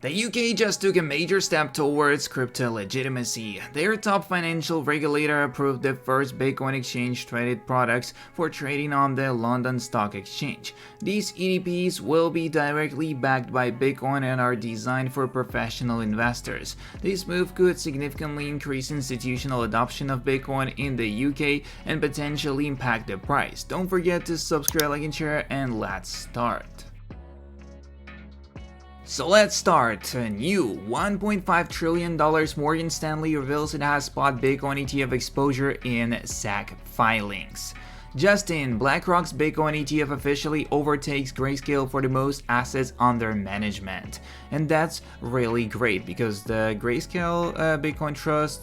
The UK just took a major step towards crypto legitimacy. Their top financial regulator approved the first Bitcoin exchange-traded products for trading on the London Stock Exchange. These ETPs will be directly backed by Bitcoin and are designed for professional investors. This move could significantly increase institutional adoption of Bitcoin in the UK and potentially impact the price. Don't forget to subscribe, like, and share, and let's start. So let's start. A new $1.5 trillion Morgan Stanley reveals it has spot Bitcoin ETF exposure in SEC filings. Justin, BlackRock's Bitcoin ETF officially overtakes Grayscale for the most assets under management. And that's really great because the Grayscale Bitcoin Trust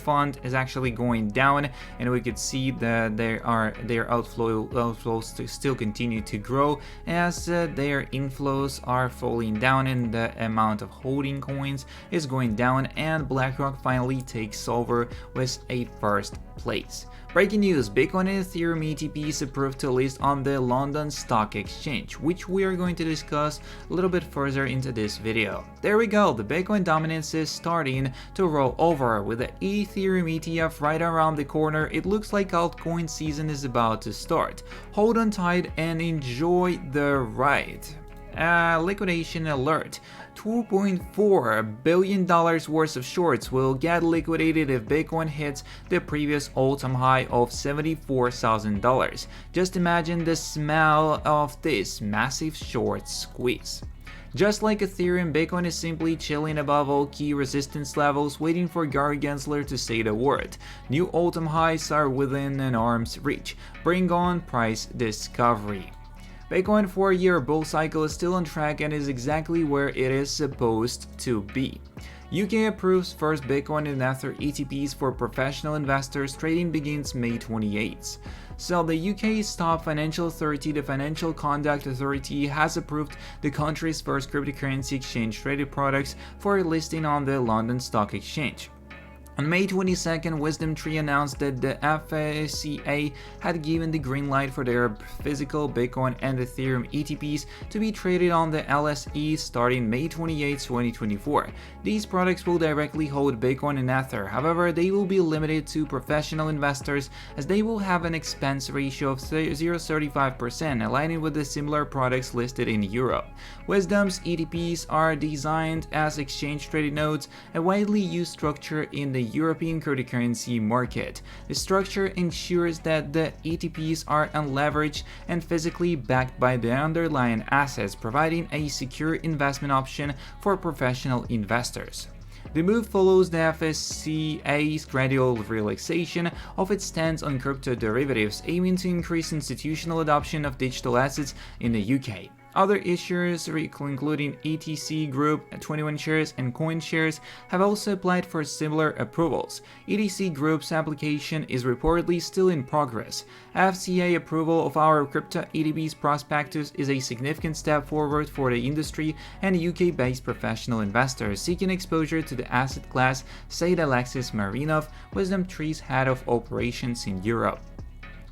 fund is actually going down, and we could see that their outflows still continue to grow as their inflows are falling down and the amount of holding coins is going down, and BlackRock finally takes over with a first place. Breaking news, Bitcoin and Ethereum ETPs approved to list on the London Stock Exchange, which we are going to discuss a little bit further into this video. There we go, the Bitcoin dominance is starting to roll over. With the Ethereum ETF right around the corner, it looks like altcoin season is about to start. Hold on tight and enjoy the ride. Liquidation alert. $2.4 billion worth of shorts will get liquidated if Bitcoin hits the previous all-time high of $74,000. Just imagine the smell of this massive short squeeze. Just like Ethereum, Bitcoin is simply chilling above all key resistance levels, waiting for Gary Gensler to say the word. New all-time highs are within an arm's reach. Bring on price discovery. Bitcoin 4-year bull cycle is still on track and is exactly where it is supposed to be. UK approves first Bitcoin and Ether ETPs for professional investors. Trading begins May 28th. So the UK's top financial authority, the Financial Conduct Authority, has approved the country's first cryptocurrency exchange-traded products for listing on the London Stock Exchange. On May 22nd, WisdomTree announced that the FCA had given the green light for their physical Bitcoin and Ethereum ETPs to be traded on the LSE starting May 28, 2024. These products will directly hold Bitcoin and Ether. However, they will be limited to professional investors as they will have an expense ratio of 0.35%, aligning with the similar products listed in Europe. Wisdom's ETPs are designed as exchange-traded notes, a widely used structure in the European cryptocurrency market. The structure ensures that the ETPs are unleveraged and physically backed by the underlying assets, providing a secure investment option for professional investors. The move follows the FCA's gradual relaxation of its stance on crypto derivatives, aiming to increase institutional adoption of digital assets in the UK. Other issuers, including ETC Group, 21Shares, and CoinShares, have also applied for similar approvals. ETC Group's application is reportedly still in progress. FCA approval of our crypto ETPs prospectus is a significant step forward for the industry and UK-based professional investors seeking exposure to the asset class, said Alexis Marinov, WisdomTree's head of operations in Europe.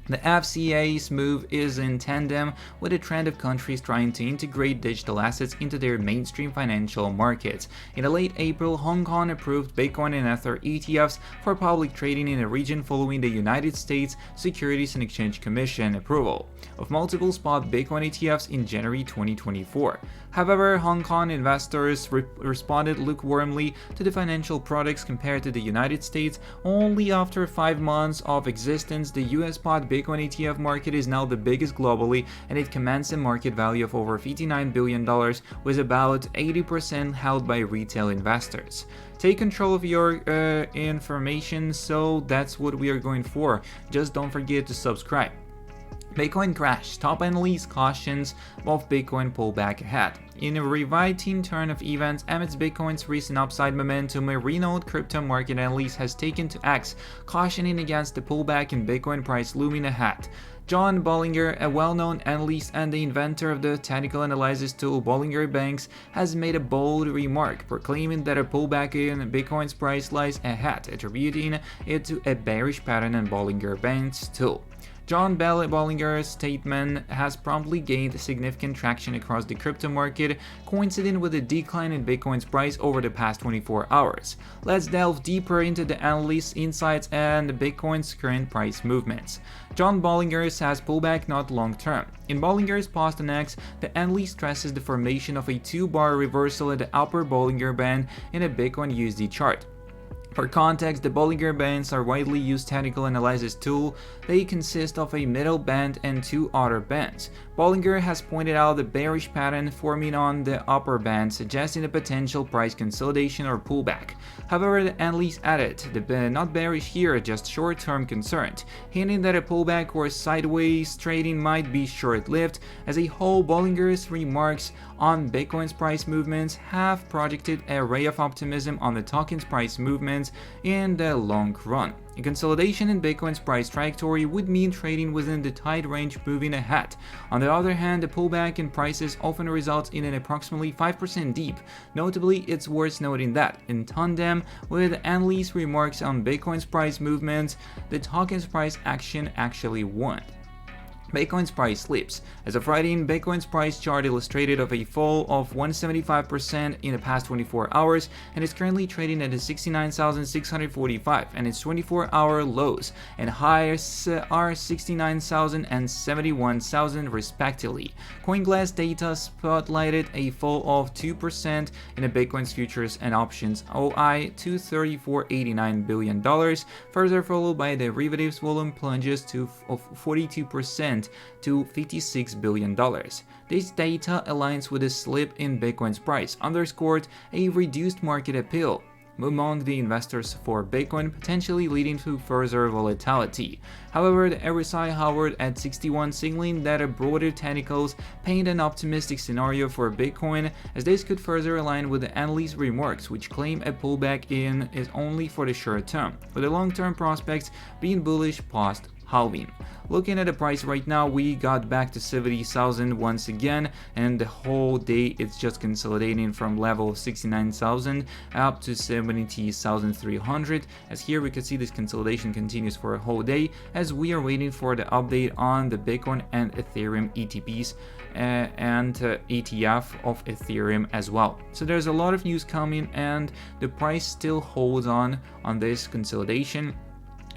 The FCA's move is in tandem with a trend of countries trying to integrate digital assets into their mainstream financial markets. In late April, Hong Kong approved Bitcoin and Ether ETFs for public trading in the region following the United States Securities and Exchange Commission approval of multiple spot Bitcoin ETFs in January 2024. However, Hong Kong investors responded lukewarmly to the financial products compared to the United States. Only after 5 months of existence, the US spot Bitcoin ETF market is now the biggest globally, and it commands a market value of over $59 billion, with about 80% held by retail investors. Take control of your information, so that's what we are going for. Just don't forget to subscribe. Bitcoin crash. Top analyst cautions of Bitcoin pullback ahead. In a reviving turn of events amidst Bitcoin's recent upside momentum, a renowned crypto market analyst has taken to X, cautioning against the pullback in Bitcoin price looming ahead. John Bollinger, a well-known analyst and the inventor of the technical analysis tool Bollinger Bands, has made a bold remark, proclaiming that a pullback in Bitcoin's price lies ahead, attributing it to a bearish pattern in Bollinger Bands tool. John Bollinger's statement has promptly gained significant traction across the crypto market, coinciding with a decline in Bitcoin's price over the past 24 hours. Let's delve deeper into the analyst's insights and Bitcoin's current price movements. John Bollinger says pullback not long-term. In Bollinger's post on X, the analyst stresses the formation of a 2-bar reversal at the upper Bollinger Band in a Bitcoin USD chart. For context, the Bollinger Bands are widely used technical analysis tool. They consist of a middle band and 2 outer bands. Bollinger has pointed out the bearish pattern forming on the upper band, suggesting a potential price consolidation or pullback. However, the analyst added, not bearish here, just short-term concerned, hinting that a pullback or sideways trading might be short-lived. As a whole, Bollinger's remarks on Bitcoin's price movements have projected a ray of optimism on the token's price movements in the long run. A consolidation in Bitcoin's price trajectory would mean trading within the tight range moving ahead. On the other hand, a pullback in prices often results in an approximately 5% dip. Notably, it's worth noting that, in tandem with analysts' remarks on Bitcoin's price movements, the token's price action actually won. Bitcoin's price slips. As of writing, Bitcoin's price chart illustrated of a fall of 175% in the past 24 hours and is currently trading at 69,645, and its 24-hour lows and highs are 69,000 and 71,000 respectively. CoinGlass data spotlighted a fall of 2% in the Bitcoin's futures and options OI to $34.89 billion, further followed by derivatives volume plunges of 42% to $56 billion. This data aligns with a slip in Bitcoin's price, underscored a reduced market appeal among the investors for Bitcoin, potentially leading to further volatility. However, the RSI hovered at 61, signaling that a broader technicals paint an optimistic scenario for Bitcoin, as this could further align with the analyst's remarks, which claim a pullback in is only for the short term, with the long-term prospects being bullish post halving. Looking at the price right now, we got back to 70,000 once again, and the whole day it's just consolidating from level of 69,000 up to 70,300. As here we can see this consolidation continues for a whole day as we are waiting for the update on the Bitcoin and Ethereum ETPs and ETF of Ethereum as well. So there's a lot of news coming, and the price still holds on this consolidation,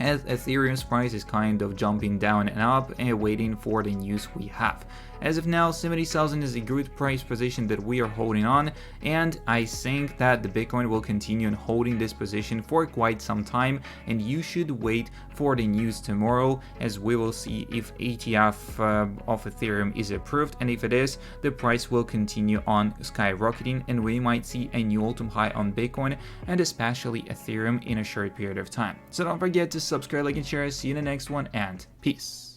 as Ethereum's price is kind of jumping down and up and waiting for the news we have. As of now, 70,000 is a good price position that we are holding on, and I think that the Bitcoin will continue on holding this position for quite some time, and you should wait for the news tomorrow, as we will see if ETF of Ethereum is approved, and if it is, the price will continue on skyrocketing and we might see a new all-time high on Bitcoin and especially Ethereum in a short period of time. So don't forget to subscribe, like, and share. See you in the next one, and peace.